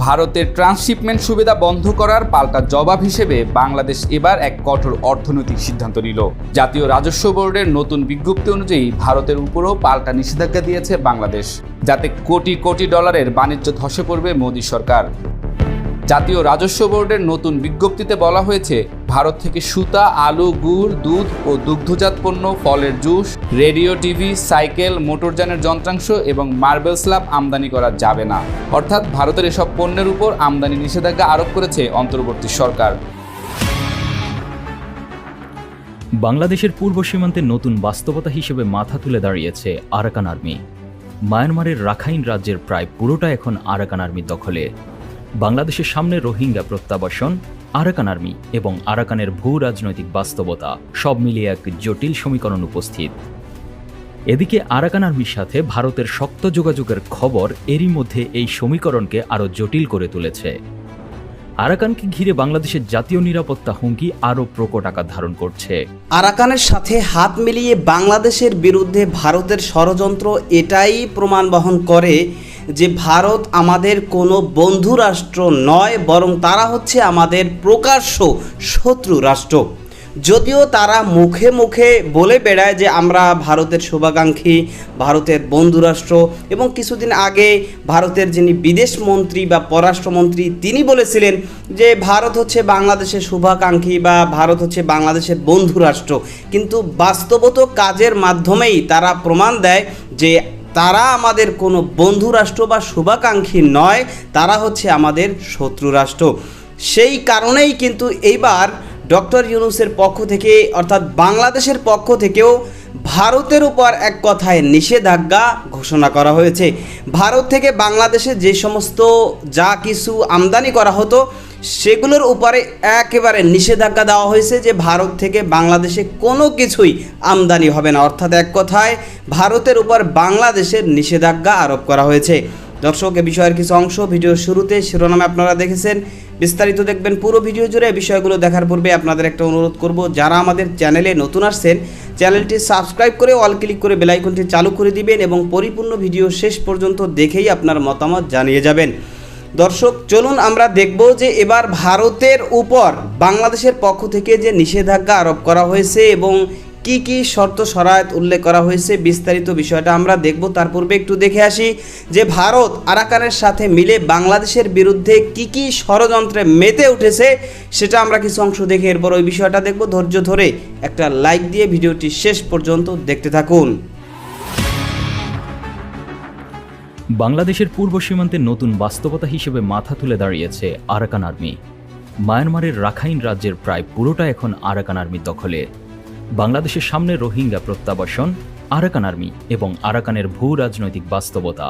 ভারতের ট্রান্সশিপমেন্ট সুবিধা বন্ধ করার পাল্টা জবাব হিসেবে বাংলাদেশ এবার এক কঠোর অর্থনৈতিক সিদ্ধান্ত নিল। জাতীয় রাজস্ব বোর্ডের নতুন বিজ্ঞপ্তি অনুযায়ী ভারতের উপরও পাল্টা নিষেধাজ্ঞা দিয়েছে বাংলাদেশ, যাতে কোটি কোটি ডলারের বাণিজ্য ধসে পড়বে মোদী সরকার। জাতীয় রাজস্ব বোর্ডের নতুন বিজ্ঞপ্তিতে বলা হয়েছে, ভারত থেকে সুতা, আলু, গুড়, দুধ ও দুগ্ধজাত পণ্য, ফলের জুস, রেডিও, টিভি, সাইকেল, মোটরযানের যন্ত্রাংশ এবং মার্বেল স্ল্যাব আমদানি করা যাবে না। অর্থাৎ ভারতের এসব পণ্যের উপর আমদানি নিষেধাজ্ঞা আরোপ করেছে অন্তর্বর্তী সরকার। বাংলাদেশের পূর্ব সীমান্তে নতুন বাস্তবতা হিসেবে মাথা তুলে দাঁড়িয়েছে আরাকান আর্মি। মায়ানমারের রাখাইন রাজ্যের প্রায় পুরোটা এখন আরাকান আর্মির দখলে। বাংলাদেশের সামনে রোহিঙ্গা প্রত্যাবাসন, আরাকান আর্মি এবং আরাকানের ভূ রাজনৈতিক বাস্তবতা সব মিলিয়ে এক জটিল সমীকরণ উপস্থিত। এদিকে আরাকান আর্মির সাথে ভারতের শক্ত যোগাযোগের খবর এরই মধ্যে এই সমীকরণকে আরও জটিল করে তুলেছে। আরাকানকে ঘিরে বাংলাদেশের জাতীয় নিরাপত্তা হুমকি আরও প্রকট আকার ধারণ করছে। আরাকানের সাথে হাত মিলিয়ে বাংলাদেশের বিরুদ্ধে ভারতের ষড়যন্ত্র এটাই প্রমাণ বহন করে যে ভারত আমাদের কোনো বন্ধু রাষ্ট্র নয়, বরং তারা হচ্ছে আমাদের প্রকাশ্য শত্রু রাষ্ট্র। যদিও তারা মুখে মুখে বলে বেড়ায় যে আমরা ভারতের শুভাকাঙ্ক্ষী, ভারতের বন্ধু রাষ্ট্র, এবং কিছুদিন আগে ভারতের যিনি বিদেশ মন্ত্রী বা পররাষ্ট্রমন্ত্রী তিনি বলেছিলেন যে ভারত হচ্ছে বাংলাদেশের শুভাকাঙ্ক্ষী বা ভারত হচ্ছে বাংলাদেশের বন্ধু রাষ্ট্র। কিন্তু বাস্তবত কাজের মাধ্যমেই তারা প্রমাণ দেয় যে তারা আমাদের কোনো বন্ধু রাষ্ট্র বা শুভাকাঙ্ক্ষী নয়, তারা হচ্ছে আমাদের শত্রু রাষ্ট্র। সেই কারণেই কিন্তু এইবার ডক্টর ইউনূসের পক্ষ থেকে অর্থাৎ বাংলাদেশের পক্ষ থেকেও ভারতের উপর এক কথায় নিষেধাজ্ঞা ঘোষণা করা হয়েছে। ভারত থেকে বাংলাদেশে যে সমস্ত যা কিছু আমদানি করা হতো সেগুলোর উপরে একেবারে নিষেধাজ্ঞা দেওয়া হয়েছে যে ভারত থেকে বাংলাদেশে কোনো কিছুই আমদানি হবে না। অর্থাৎ এক কথায় ভারতের উপর বাংলাদেশের নিষেধাজ্ঞা আরোপ করা হয়েছে। দর্শক, এ বিষয়ের কিছু অংশ ভিডিওর শুরুতে শিরোনামে আপনারা দেখেছেন, বিস্তারিত দেখবেন পুরো ভিডিও জুড়ে। বিষয়গুলো দেখার পূর্বে আপনাদের একটা অনুরোধ করব, যারা আমাদের চ্যানেলে নতুন আসছেন চ্যানেলটি সাবস্ক্রাইব করে অল ক্লিক করে বেল আইকনটি চালু করে দিবেন এবং পরিপূর্ণ ভিডিও শেষ পর্যন্ত দেখেই আপনার মতামত জানিয়ে যাবেন। দর্শক, চলুন আমরা দেখব যে এবার ভারতের উপর বাংলাদেশের পক্ষ থেকে যে নিষেধাজ্ঞা আরোপ করা হয়েছে এবং কি কি শর্ত শরায়ত উল্লেখ করা হয়েছে, বিস্তারিত বিষয়টা আমরা দেখব। তার পূর্বে একটু দেখে আসি যে ভারত আরাকানের সাথে মিলে বাংলাদেশের বিরুদ্ধে কি কি ষড়যন্ত্রে মেতে উঠেছে, সেটা আমরা কিছু অংশ দেখে এরপর ওই বিষয়টা দেখব। ধৈর্য ধরে একটা লাইক দিয়ে ভিডিওটি শেষ পর্যন্ত দেখতে থাকুন। বাংলাদেশের পূর্ব সীমান্তে নতুন বাস্তবতা হিসেবে মাথা তুলে দাঁড়িয়েছে আরাকান আর্মি। মায়ানমারের রাখাইন রাজ্যের প্রায় পুরোটা এখন আরাকান আর্মির দখলে। বাংলাদেশের সামনে রোহিঙ্গা প্রত্যাবাসন, আরাকান আর্মি এবং আরাকানের ভূ রাজনৈতিক বাস্তবতা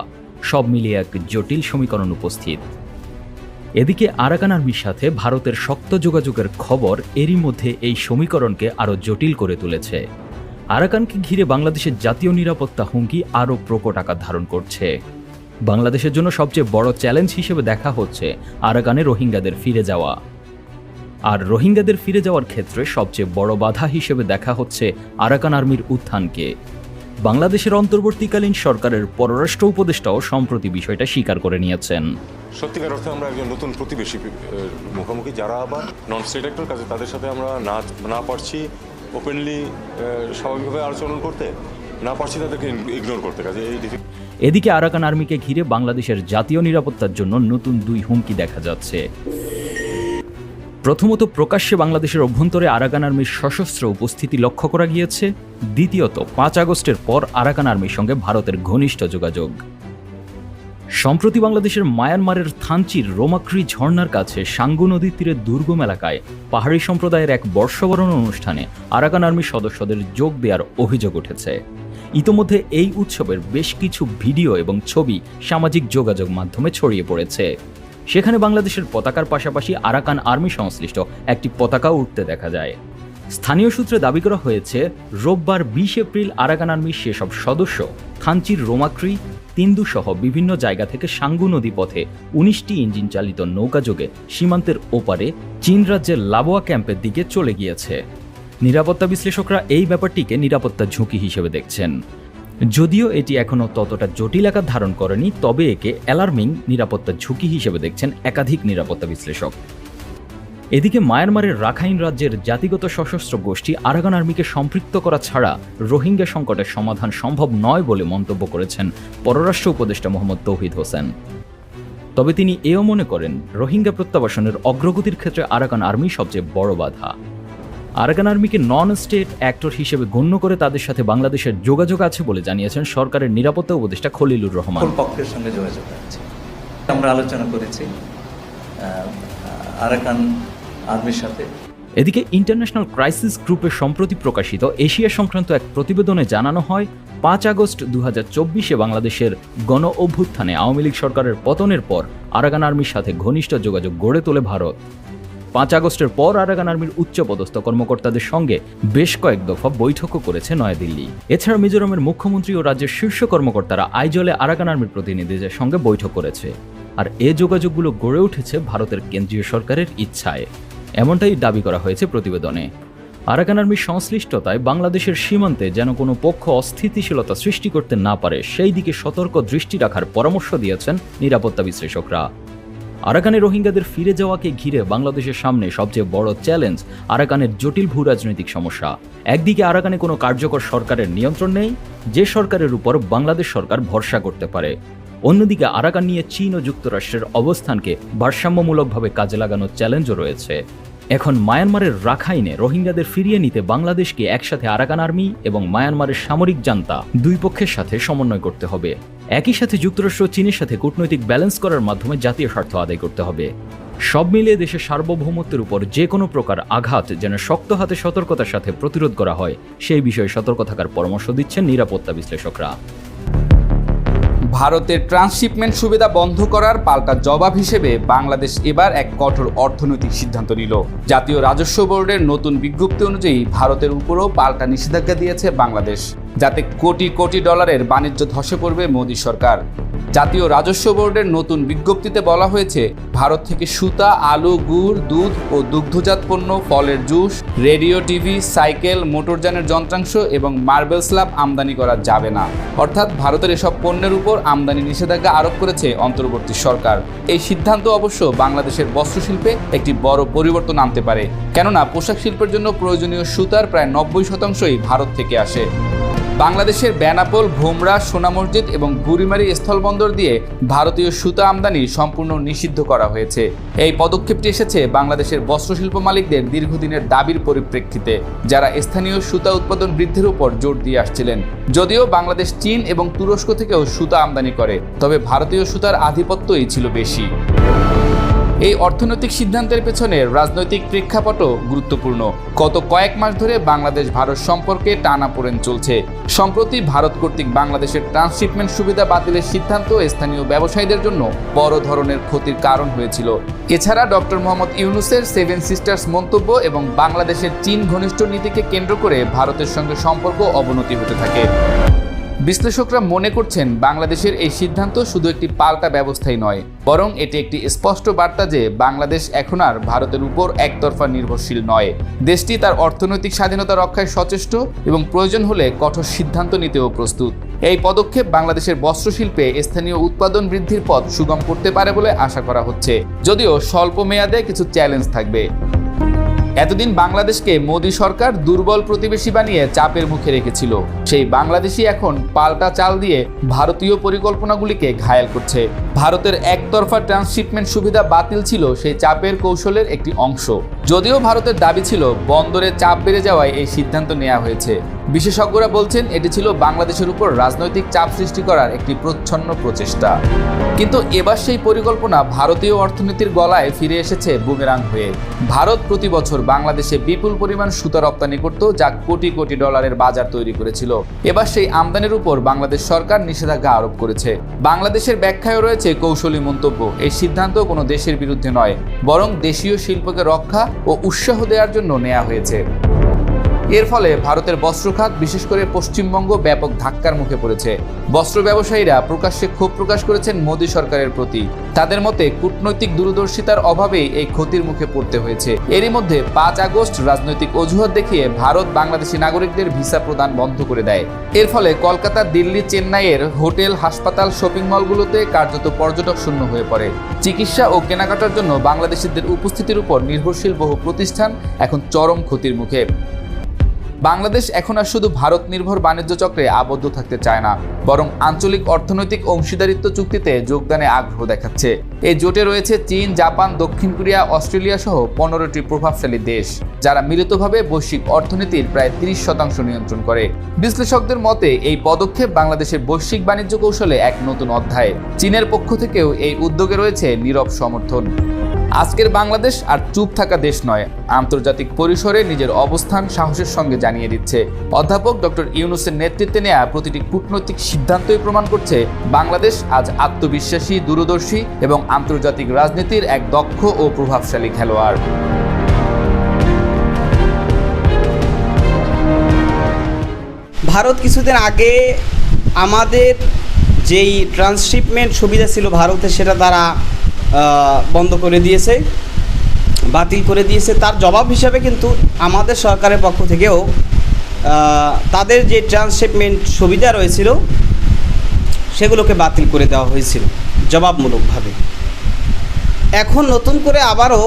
সব মিলিয়ে এক জটিল সমীকরণ উপস্থিত। এদিকে আরাকান আর্মির সাথে ভারতের শক্ত যোগাযোগের খবর এরই মধ্যে এই সমীকরণকে আরও জটিল করে তুলেছে। আরাকানকে ঘিরে বাংলাদেশের জাতীয় নিরাপত্তা হুমকি আরও প্রকট আকার ধারণ করছে। বাংলাদেশের জন্য সবচেয়ে বড় চ্যালেঞ্জ হিসেবে দেখা হচ্ছে আরাকানে রোহিঙ্গাদের ফিরে যাওয়া। আর রোহিঙ্গাদের ফিরে যাওয়ার ক্ষেত্রে সবচেয়ে বড় বাধা হিসেবে দেখা হচ্ছে আরাকান আর্মির উত্থানকে। বাংলাদেশের অন্তর্বর্তীকালীন সরকারের পররাষ্ট্র উপদেষ্টাও সম্প্রতি বিষয়টা স্বীকার করে নিয়েছেন। সত্যিকার অর্থে আমরা একজন নতুন প্রতিবেশী মুখোমুখি, যারা আবার নন স্টেট অ্যাক্টর, কাজে তাদের সাথে আমরা না পারছি ওপেনলি স্বাভাবিকভাবে আলোচনা করতে, না পারছি তাদেরকে ইগনোর করতে। কাজে এদিকে আরাকান আর্মিকে ঘিরে বাংলাদেশের জাতীয় নিরাপত্তার জন্য নতুন দুই হুমকি দেখা যাচ্ছে। প্রথমত, প্রকাশ্যে বাংলাদেশের অভ্যন্তরে আরাকান আর্মির সশস্ত্র উপস্থিতি লক্ষ্য করা গিয়েছে। দ্বিতীয়ত, ৫ আগস্টের পর আরাকান আর্মির সঙ্গে ভারতের ঘনিষ্ঠ যোগাযোগ। সম্প্রতি বাংলাদেশের মায়ানমারের থানচির রোমাক্রি ঝর্ণার কাছে সাঙ্গু নদীর তীরে দুর্গম এলাকায় পাহাড়ি সম্প্রদায়ের এক বর্ষবরণ অনুষ্ঠানে আরাকান আর্মির সদস্যদের যোগ দেওয়ার অভিযোগ উঠেছে। ইতোমধ্যে এই উৎসবের বেশ কিছু ভিডিও এবং ছবি সামাজিক যোগাযোগ মাধ্যমে ছড়িয়ে পড়েছে। সেখানে বাংলাদেশের পতাকার পাশাপাশি আরাকান আর্মি সংশ্লিষ্ট একটি পতাকাও উঠতে দেখা যায়। স্থানীয় সূত্রে দাবি করা হয়েছে, রোববার ২০ এপ্রিল আরাকান আর্মির সেসব সদস্য থানচির রোমাক্রি, তিন্দু সহ বিভিন্ন জায়গা থেকে সাঙ্গু নদী পথে ১৯টি ইঞ্জিন চালিত নৌকাযোগে সীমান্তের ওপারে চীন রাজ্যের লাবোয়া ক্যাম্পের দিকে চলে গিয়েছে। নিরাপত্তা বিশ্লেষকরা এই ব্যাপারটিকে নিরাপত্তা ঝুঁকি হিসেবে দেখছেন। যদিও এটি এখনও ততটা জটিল আকার ধারণ করেনি, তবে একে অ্যালার্মিং নিরাপত্তা ঝুঁকি হিসেবে দেখছেন একাধিক নিরাপত্তা বিশ্লেষক। এদিকে মায়ানমারের রাখাইন রাজ্যের জাতিগত সশস্ত্র গোষ্ঠী আরাকান আর্মিকে সম্পৃক্ত করা ছাড়া রোহিঙ্গা সংকটের সমাধান সম্ভব নয় বলে মন্তব্য করেছেন পররাষ্ট্র উপদেষ্টা মোহাম্মদ তৌহিদ হোসেন। তবে তিনি এও মনে করেন, রোহিঙ্গা প্রত্যাবাসনের অগ্রগতির ক্ষেত্রে আরাকান আর্মি সবচেয়ে বড় বাধা। আরাকান আর্মিকে নন স্টেট অ্যাক্টর হিসেবে গণ্য করে তাদের সাথে বাংলাদেশের যোগাযোগ আছে বলে জানিয়েছেন সরকারের নিরাপত্তা উপদেষ্টা খলিলুর রহমান। পক্ষের সঙ্গে যোগাযোগ আছে, আমরা আলোচনা করেছি আরাকান আর্মির সাথে। এদিকে ইন্টারন্যাশনাল ক্রাইসিস গ্রুপের সম্প্রতি প্রকাশিত এশিয়া সংক্রান্ত এক প্রতিবেদনে জানানো হয়, 5 আগস্ট 2024 বাংলাদেশের গণ অভ্যুত্থানে আওয়ামী লীগ সরকারের পতনের পর আরাকান আর্মির সাথে ঘনিষ্ঠ যোগাযোগ গড়ে তোলে ভারত। 5 আগস্টের পর আরাকান আর্মির উচ্চপদস্থ কর্মকর্তাদের সঙ্গে বেশ কয়েক দফা বৈঠকও করেছে নয়াদিল্লি। এছাড়া মিজোরামের মুখ্যমন্ত্রী ও রাজ্যের শীর্ষ কর্মকর্তারা আইজলে আরাকান আর্মির প্রতিনিধিদের সঙ্গে বৈঠক করেছে। আর এ যোগাযোগগুলো গড়ে উঠেছে ভারতের কেন্দ্রীয় সরকারের ইচ্ছায়, এমনটাই দাবি করা হয়েছে প্রতিবেদনে। আরাকান আর্মির সংশ্লিষ্টতায় বাংলাদেশের সীমান্তে যেন কোনো পক্ষ অস্থিতিশীলতা সৃষ্টি করতে না পারে, সেই দিকে সতর্ক দৃষ্টি রাখার পরামর্শ দিয়েছেন নিরাপত্তা বিশ্লেষকরা। আরাকানে রোহিঙ্গাদের ফিরে যাওয়াকে ঘিরে বাংলাদেশের সামনে সবচেয়ে বড় চ্যালেঞ্জ আরাকানের জটিল ভূরাজনৈতিক সমস্যা। একদিকে আরাকানে কোনো কার্যকর সরকারের নিয়ন্ত্রণ নেই, যে সরকারের উপর বাংলাদেশ সরকার ভরসা করতে পারে। অন্যদিকে আরাকান নিয়ে চীন ও যুক্তরাষ্ট্রের অবস্থানকে ভারসাম্যমূলকভাবে কাজে লাগানোর চ্যালেঞ্জও রয়েছে। এখন মায়ানমারের রাখাইনে রোহিঙ্গাদের ফিরিয়ে নিতে বাংলাদেশকে একসাথে আরাকান আর্মি এবং মায়ানমারের সামরিক জান্তা দুই পক্ষের সাথে সমন্বয় করতে হবে। একই সাথে যুক্তরাষ্ট্র ও চীনের সাথে কূটনৈতিক ব্যালেন্স করার মাধ্যমে জাতীয় স্বার্থ আদায় করতে হবে। সব মিলিয়ে দেশের সার্বভৌমত্বের উপর যে কোনো প্রকার আঘাত যেন শক্ত হাতে সতর্কতার সাথে প্রতিরোধ করা হয়, সেই বিষয়ে সতর্ক থাকার পরামর্শ দিচ্ছেন নিরাপত্তা বিশ্লেষকরা। ভারতের ট্রান্সশিপমেন্ট সুবিধা বন্ধ করার পাল্টা জবাব হিসেবে বাংলাদেশ এবার এক কঠোর অর্থনৈতিক সিদ্ধান্ত নিল। জাতীয় রাজস্ব বোর্ডের নতুন বিজ্ঞপ্তি অনুযায়ী ভারতের উপরও পাল্টা নিষেধাজ্ঞা দিয়েছে বাংলাদেশ, যাতে কোটি কোটি ডলারের বাণিজ্য ধসে পড়বে মোদী সরকার। জাতীয় রাজস্ব বোর্ডের নতুন বিজ্ঞপ্তিতে বলা হয়েছে, ভারত থেকে সুতা, আলু, গুড়, দুধ ও দুগ্ধজাত পণ্য, ফলের জুস, রেডিও, টিভি, সাইকেল, মোটরযানের যন্ত্রাংশ এবং মার্বেল স্ল্যাব আমদানি করা যাবে না। অর্থাৎ ভারতের এসব পণ্যের উপর আমদানি নিষেধাজ্ঞা আরোপ করেছে অন্তর্বর্তী সরকার। এই সিদ্ধান্ত অবশ্য বাংলাদেশের বস্ত্রশিল্পে একটি বড় পরিবর্তন আনতে পারে, কেননা পোশাক শিল্পের জন্য প্রয়োজনীয় সুতার প্রায় 90% ভারত থেকে আসে। বাংলাদেশের বেনাপোল, ভোমরা, সোনা মসজিদ এবং বুড়িমারি স্থলবন্দর দিয়ে ভারতীয় সুতা আমদানি সম্পূর্ণ নিষিদ্ধ করা হয়েছে। এই পদক্ষেপটি এসেছে বাংলাদেশের বস্ত্রশিল্প মালিকদের দীর্ঘদিনের দাবির পরিপ্রেক্ষিতে, যারা স্থানীয় সুতা উৎপাদন বৃদ্ধির উপর জোর দিয়ে আসছিলেন। যদিও বাংলাদেশ চীন এবং তুরস্ক থেকেও সুতা আমদানি করে, তবে ভারতীয় সুতার আধিপত্যই ছিল বেশি। এই অর্থনৈতিক সিদ্ধান্তের পেছনে রাজনৈতিক প্রেক্ষাপটও গুরুত্বপূর্ণ। গত কয়েক মাস ধরে বাংলাদেশ ভারত সম্পর্কে টানাপোড়েন চলছে। সম্প্রতি ভারত কর্তৃক বাংলাদেশের ট্রান্সশিপমেন্ট সুবিধা বাতিলের সিদ্ধান্ত স্থানীয় ব্যবসায়ীদের জন্য বড় ধরনের ক্ষতির কারণ হয়েছিল। এছাড়া ডক্টর মোহাম্মদ ইউনূসের 7 সিস্টার্স মন্তব্য এবং বাংলাদেশের চীন ঘনিষ্ঠ নীতিকে কেন্দ্র করে ভারতের সঙ্গে সম্পর্ক অবনতি হতে থাকে। বিশ্লেষকরা মনে করছেন, বাংলাদেশের এই সিদ্ধান্ত শুধু একটি পাল্টা ব্যবস্থাই নয়, বরং এটি একটি স্পষ্ট বার্তা যে বাংলাদেশ এখন আর ভারতের উপর একতরফা নির্ভরশীল নয়। দেশটি তার অর্থনৈতিক স্বাধীনতা রক্ষায় সচেষ্ট এবং প্রয়োজন হলে কঠোর সিদ্ধান্ত নিতেও প্রস্তুত। এই পদক্ষেপ বাংলাদেশের বস্ত্রশিল্পে স্থানীয় উৎপাদন বৃদ্ধির পথ সুগম করতে পারে বলে আশা করা হচ্ছে, যদিও স্বল্প মেয়াদে কিছু চ্যালেঞ্জ থাকবে। এতদিন বাংলাদেশকে মোদী সরকার দুর্বল প্রতিবেশী বানিয়ে চাপের মুখে রেখেছিল। সেই বাংলাদেশই এখন পাল্টা চাল দিয়ে ভারতীয় পরিকল্পনাগুলিকে ঘায়েল করছে। ভারতের একতরফা ট্রান্সশিপমেন্ট সুবিধা বাতিল ছিল সেই চাপের কৌশলের একটি অংশ। যদিও ভারতের দাবি ছিল বন্দরে চাপ বেড়ে যাওয়ায় এই সিদ্ধান্ত নেওয়া হয়েছে, বিশেষজ্ঞরা বলছেন এটি ছিল বাংলাদেশের উপর রাজনৈতিক চাপ সৃষ্টি করার একটি প্রচ্ছন্ন প্রচেষ্টা। কিন্তু এবার সেই পরিকল্পনা ভারতীয় অর্থনীতির গলায় ফিরে এসেছে বুমেরাং হয়ে। ভারত প্রতি বছর বাংলাদেশে বিপুল পরিমাণ সুতা রপ্তানি করত, যা কোটি কোটি ডলারের বাজার তৈরি করেছিল। এবার সেই আমদানির উপর বাংলাদেশ সরকার নিষেধাজ্ঞা আরোপ করেছে। বাংলাদেশের ব্যাখ্যায় রয়েছে কৌশলী মন্তব্য, এই সিদ্ধান্ত কোনো দেশের বিরুদ্ধে নয়, বরং দেশীয় শিল্পকে রক্ষা ও উৎসাহ দেওয়ার জন্য নেওয়া হয়েছে। এর ফলে ভারতের বস্ত্র খাত, বিশেষ করে পশ্চিমবঙ্গ, ব্যাপক ধাক্কার মুখে পড়েছে। বস্ত্র ব্যবসায়ীরা প্রকাশ্যে ক্ষোভ প্রকাশ করেছেন মোদী সরকারের প্রতি। তাদের মতে কূটনৈতিক দূরদর্শিতার অভাবেই এই ক্ষতির মুখে পড়তে হয়েছে। এরই মধ্যে 5 আগস্ট রাজনৈতিক অজুহাত দেখিয়ে ভারত বাংলাদেশি নাগরিকদের ভিসা প্রদান বন্ধ করে দেয়। এর ফলে কলকাতা, দিল্লি, চেন্নাইয়ের হোটেল, হাসপাতাল, শপিং মলগুলোতে কার্যত পর্যটক শূন্য হয়ে পড়ে। চিকিৎসা ও কেনাকাটার জন্য বাংলাদেশিদের উপস্থিতির উপর নির্ভরশীল বহু প্রতিষ্ঠান এখন চরম ক্ষতির মুখে। বাংলাদেশ এখন আর শুধু ভারত নির্ভর বাণিজ্য চক্রে আবদ্ধ থাকতে চায় না, বরং আঞ্চলিক অর্থনৈতিক অংশীদারিত্ব চুক্তিতে যোগদানে আগ্রহ দেখাচ্ছে। এই জোটে রয়েছে চীন, জাপান, দক্ষিণ কোরিয়া, অস্ট্রেলিয়া সহ 15টি প্রভাবশালী দেশ, যারা মিলিতভাবে বৈশ্বিক অর্থনীতির প্রায় 30% নিয়ন্ত্রণ করে। বিশ্লেষকদের মতে এই পদক্ষেপ বাংলাদেশের বৈশ্বিক বাণিজ্য কৌশলে এক নতুন অধ্যায়। চীনের পক্ষ থেকেও এই উদ্যোগে রয়েছে নীরব সমর্থন। আজকের বাংলাদেশ আর চুপ থাকা দেশ নয়, আন্তর্জাতিক পরিসরে নিজের অবস্থান সাহসের সঙ্গে জানিয়ে দিচ্ছে। অধ্যাপক ডক্টর ইউনূসের নেতৃত্বে নেওয়া প্রতিটি কূটনৈতিক সিদ্ধান্তই প্রমাণ করছে বাংলাদেশ আজ আত্মবিশ্বাসী, দূরদর্শী এবং আন্তর্জাতিক রাজনীতির এক দক্ষ ও প্রভাবশালী খেলোয়াড়। ভারত কিছুদিন আগে আমাদের যেই ট্রান্সশিপমেন্ট সুবিধা ছিল ভারতে, সেটা তারা বন্ধ করে দিয়েছে, বাতিল করে দিয়েছে। তার জবাব হিসাবে কিন্তু আমাদের সরকারের পক্ষ থেকেও তাদের যে ট্রান্সশিপমেন্ট সুবিধা রয়েছিল সেগুলোকে বাতিল করে দেওয়া হয়েছিল জবাবমূলকভাবে। এখন নতুন করে আবারও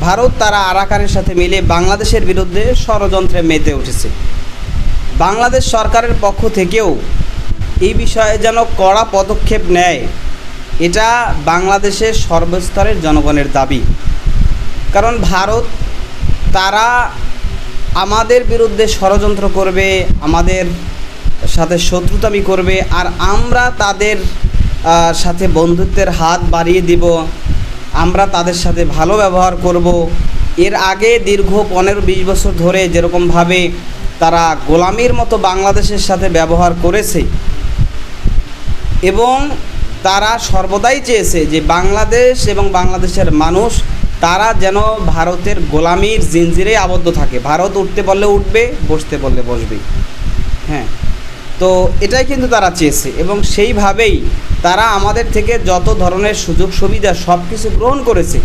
ভারত তারা আরাকানের সাথে মিলে বাংলাদেশের বিরুদ্ধে ষড়যন্ত্রে মেতে উঠেছে। বাংলাদেশ সরকারের পক্ষ থেকেও এই বিষয়ে যেন কড়া পদক্ষেপ নেয়, এটা বাংলাদেশের সর্বস্তরের জনগণের দাবি। কারণ ভারত তারা আমাদের বিরুদ্ধে ষড়যন্ত্র করবে, আমাদের সাথে শত্রুতামি করবে, আর আমরা তাদের সাথে বন্ধুত্বের হাত বাড়িয়ে দিব, আমরা তাদের সাথে ভালো ব্যবহার করব। এর আগে দীর্ঘ 15-20 বছর ধরে যেরকমভাবে তারা গোলামির মতো বাংলাদেশের সাথে ব্যবহার করেছে, এবং তারা সর্বদাই চেয়েছে যে বাংলাদেশ এবং বাংলাদেশের মানুষ তারা যেন ভারতের গোলামির জিনজিরে আবদ্ধ থাকে। ভারত উঠতে বললে উঠবে, বসতে বললে বসবে। হ্যাঁ, তো এটাই কিন্তু তারা চেয়েছে, এবং সেইভাবেই তারা আমাদের থেকে যত ধরনের সুযোগ সুবিধা সব কিছু গ্রহণ করেছে।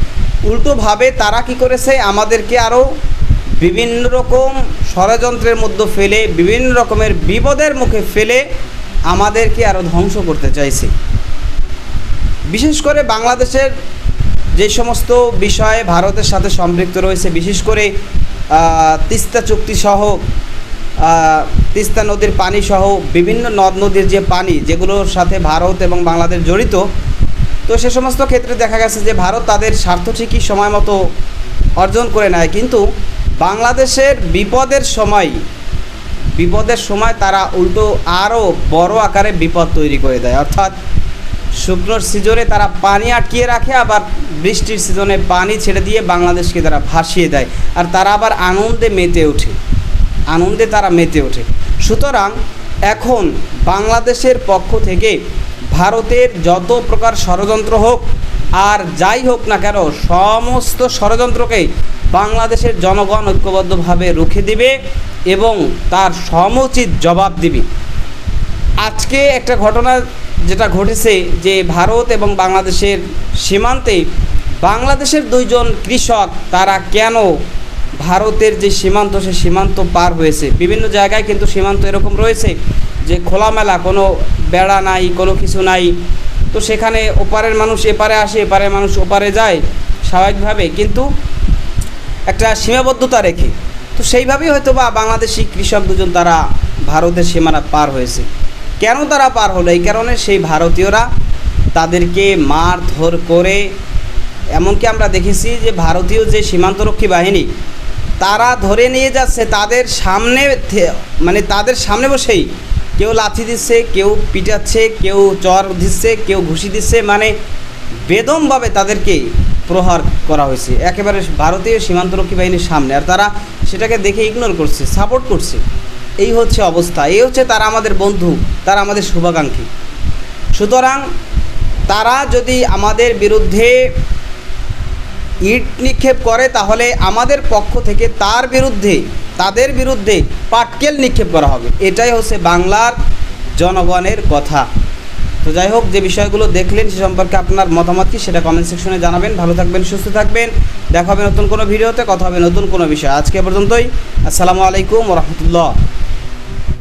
উল্টোভাবে তারা কি করেছে, আমাদেরকে আরও বিভিন্ন রকম ষড়যন্ত্রের মধ্যে ফেলে, বিভিন্ন রকমের বিপদের মুখে ফেলে আমাদেরকে আরও ধ্বংস করতে চাইছে। বিশেষ করে বাংলাদেশের যে সমস্ত বিষয়ে ভারতের সাথে সম্পৃক্ত রয়েছে, বিশেষ করে তিস্তা চুক্তি সহ, তিস্তা নদীর পানি সহ বিভিন্ন নদ নদীর যে পানি যেগুলোর সাথে ভারত এবং বাংলাদেশ জড়িত, তো সে সমস্ত ক্ষেত্রে দেখা গেছে যে ভারত তাদের স্বার্থ ঠিকই সময় মতো অর্জন করে নেয়, কিন্তু বাংলাদেশের বিপদের সময় তারা উল্টো আরও বড় আকারে বিপদ তৈরি করে দেয়। অর্থাৎ শুকনোর সিজনে তারা পানি আটকিয়ে রাখে, আবার বৃষ্টির সিজনে পানি ছেড়ে দিয়ে বাংলাদেশকে তারা ভাসিয়ে দেয়, আর তারা আবার আনন্দে তারা মেতে ওঠে। সুতরাং এখন বাংলাদেশের পক্ষ থেকে ভারতের যত প্রকার ষড়যন্ত্র হোক আর যাই হোক না কেন, সমস্ত ষড়যন্ত্রকে বাংলাদেশের জনগণ ঐক্যবদ্ধভাবে রুখে দিবে এবং তার সমুচিত জবাব দিবে। আজকে একটা ঘটনা যেটা ঘটেছে, যে ভারত এবং বাংলাদেশের সীমান্তে বাংলাদেশের 2 জন কৃষক তারা কেন ভারতের যে সীমান্ত, সে সীমান্ত পার হয়েছে। বিভিন্ন জায়গায় কিন্তু সীমান্ত এরকম রয়েছে যে খোলামেলা, কোনো বেড়া নাই, কোনো কিছু নাই, তো সেখানে ওপারের মানুষ এপারে আসে, এপারের মানুষ ওপারে যায় স্বাভাবিকভাবে, কিন্তু একটা সীমাবদ্ধতা রেখে। তো সেইভাবেই হয়তো বা বাংলাদেশি কৃষক 2 জন তারা ভারতের সীমানা পার হয়েছে। কেন তারা পার হলো? এই কারণে সেই ভারতীয়রা তাদেরকে মারধর করে, এমনকি আমরা দেখেছি যে ভারতীয় যে সীমান্তরক্ষী বাহিনী তারা ধরে নিয়ে যাচ্ছে তাদের সামনে বসেই, কেউ লাথি দিচ্ছে, কেউ পিটাচ্ছে, কেউ চর দিচ্ছে, কেউ ঘুষি দিচ্ছে, মানে বেদমভাবে তাদেরকে প্রহার করা হয়েছে একেবারে ভারতীয় সীমান্তরক্ষী বাহিনীর সামনে, আর তারা সেটাকে দেখে ইগনোর করছে, সাপোর্ট করছে। এই হচ্ছে অবস্থা, এই হচ্ছে তারা আমাদের বন্ধু, তারা আমাদের শুভাকাঙ্ক্ষী। সুতরাং তারা যদি আমাদের বিরুদ্ধে ইট নিক্ষেপ করে তাহলে আমাদের পক্ষ থেকে তাদের বিরুদ্ধে পাটকেল নিক্ষেপ করা হবে। এটাই হচ্ছে বাংলার জনগণের কথা। তো যাই হোক, যে বিষয়গুলো দেখলেন সে সম্পর্কে আপনার মতামত কি সেটা কমেন্ট সেকশনে জানাবেন। ভালো থাকবেন, সুস্থ থাকবেন, দেখা হবে নতুন কোনো ভিডিওতে, কথা হবে নতুন কোনো বিষয়। আজকে পর্যন্তই, আসসালামু আলাইকুম ওয়া রাহমাতুল্লাহ।